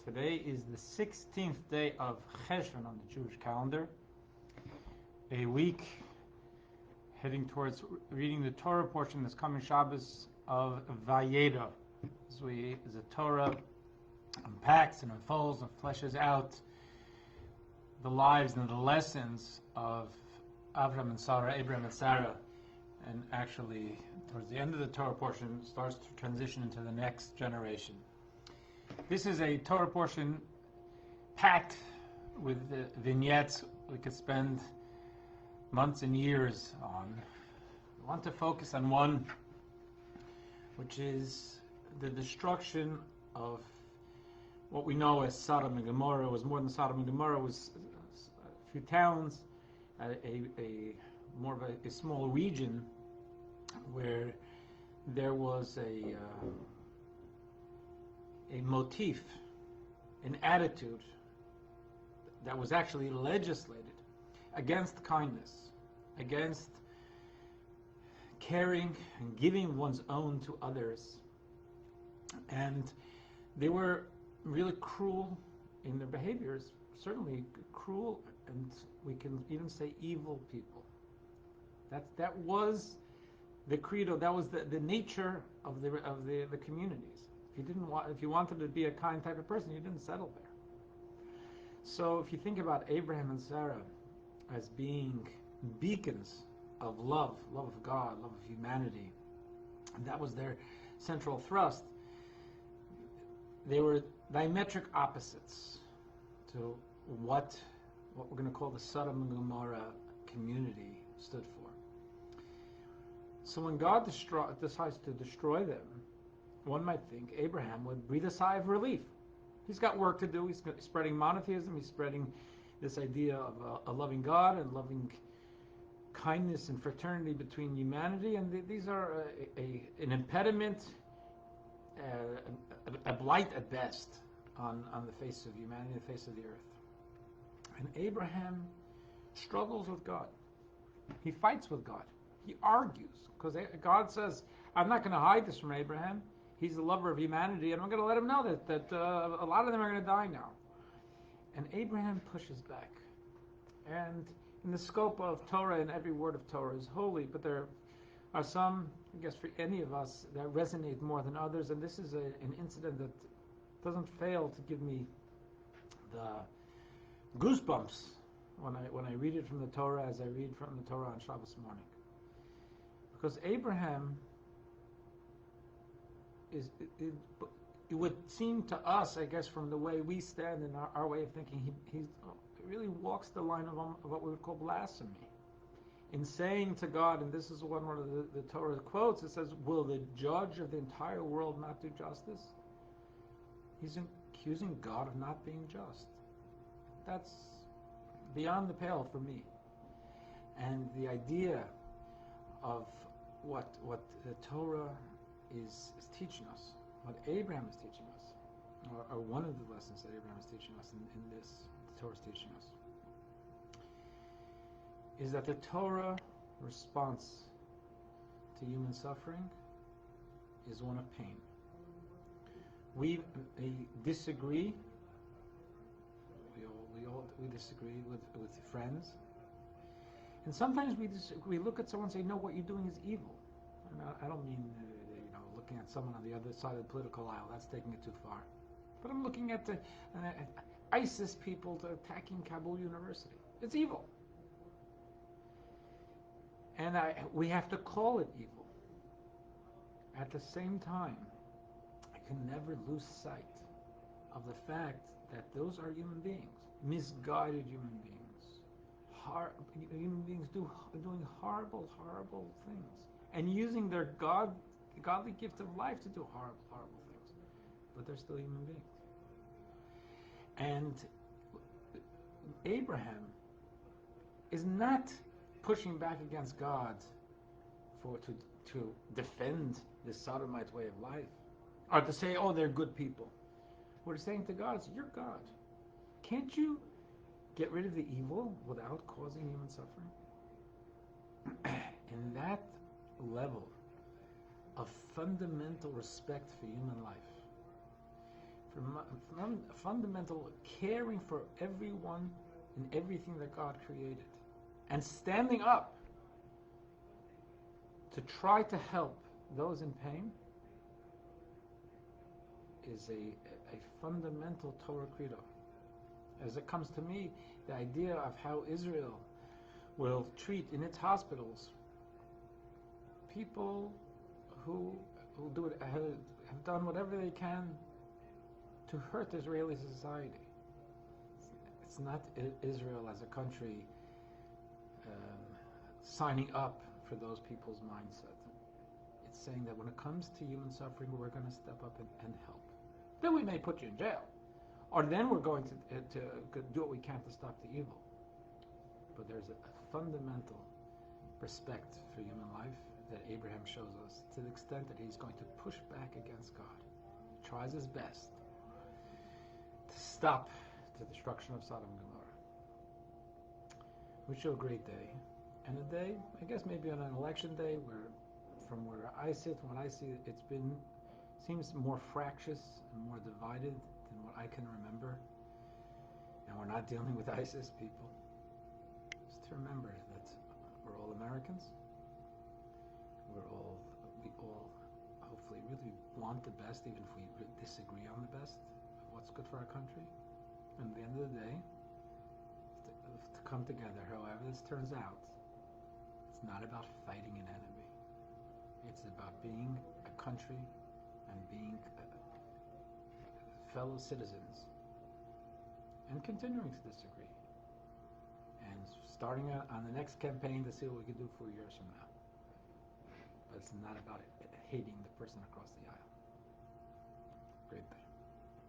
Today is the 16th day of Herson on the Jewish calendar, a week heading towards reading the Torah portion this coming Shabbos of Vayera. As the Torah unpacks and unfolds and fleshes out the lives and the lessons of Abraham and Sarah, and actually towards the end of the Torah portion starts to transition into the next generation. This is a Torah portion packed with vignettes we could spend months and years on. I want to focus on one, which is the destruction of what we know as Sodom and Gomorrah. It was more than Sodom and Gomorrah. It was a few towns, a more of a small region where there was a motif, an attitude that was actually legislated against kindness, against caring and giving one's own to others. And they were really cruel in their behaviors, certainly cruel, and we can even say evil people. That was the credo, that was the nature of the communities. If you wanted to be a kind type of person, you didn't settle there. So if you think about Abraham and Sarah as being beacons of love of God, love of humanity, and that was their central thrust, they were diametric opposites to what we're going to call the Sodom and Gomorrah community stood for. So when God decides to destroy them, one might think Abraham would breathe a sigh of relief. He's got work to do. He's spreading monotheism. He's spreading this idea of a loving God and loving kindness and fraternity between humanity. And these are an impediment, a blight at best on the face of humanity, the face of the earth. And Abraham struggles with God. He fights with God. He argues, because God says, I'm not going to hide this from Abraham. He's the lover of humanity, and I'm going to let him know that a lot of them are going to die now. And Abraham pushes back. And in the scope of Torah, and every word of Torah is holy, but there are some, I guess for any of us, that resonate more than others, and this is an incident that doesn't fail to give me the goosebumps when I read it from the Torah, as I read from the Torah on Shabbos morning. Because Abraham it would seem to us, I guess, from the way we stand in our way of thinking, he really walks the line of what we would call blasphemy. In saying to God, and this is one of the Torah quotes, it says, will the judge of the entire world not do justice? He's accusing God of not being just. That's beyond the pale for me. And the idea of what the Torah is teaching us, what Abraham is teaching us, or one of the lessons that Abraham is teaching us in this, the Torah is teaching us, is that the Torah response to human suffering is one of pain. We disagree. We disagree with friends, and sometimes we look at someone and say, "No, what you're doing is evil." And I don't mean looking at someone on the other side of the political aisle. That's taking it too far. But I'm looking at the ISIS people attacking Kabul University. It's evil. And we have to call it evil. At the same time, I can never lose sight of the fact that those are human beings, misguided human beings. Human beings doing horrible, horrible things, and using their godly gift of life to do horrible, horrible things. But they're still human beings. And Abraham is not pushing back against God to defend this Sodomite way of life, or to say, oh, they're good people. What he's saying to God is, you're God. Can't you get rid of the evil without causing human suffering? And that level of fundamental respect for human life, fundamental caring for everyone and everything that God created, and standing up to try to help those in pain is a fundamental Torah credo. As it comes to me, the idea of how Israel will treat in its hospitals people who do it, have done whatever they can to hurt Israeli society. It's not Israel as a country signing up for those people's mindset. It's saying that when it comes to human suffering, we're going to step up and help. Then we may put you in jail, or then we're going to do what we can to stop the evil. But there's a fundamental respect for human life that Abraham shows us, to the extent that he's going to push back against God. He tries his best to stop the destruction of Sodom and Gomorrah. Wish you a great day. And a day, I guess maybe on an election day, where from where I sit, when I see it, seems more fractious and more divided than what I can remember. And we're not dealing with ISIS people. Just to remember that we're all Americans. We all hopefully really want the best, even if we disagree on the best of what's good for our country. And at the end of the day, to come together, however this turns out, it's not about fighting an enemy. It's about being a country and being fellow citizens and continuing to disagree and starting on the next campaign to see what we can do 4 years from now. But it's not about hating the person across the aisle. Great day.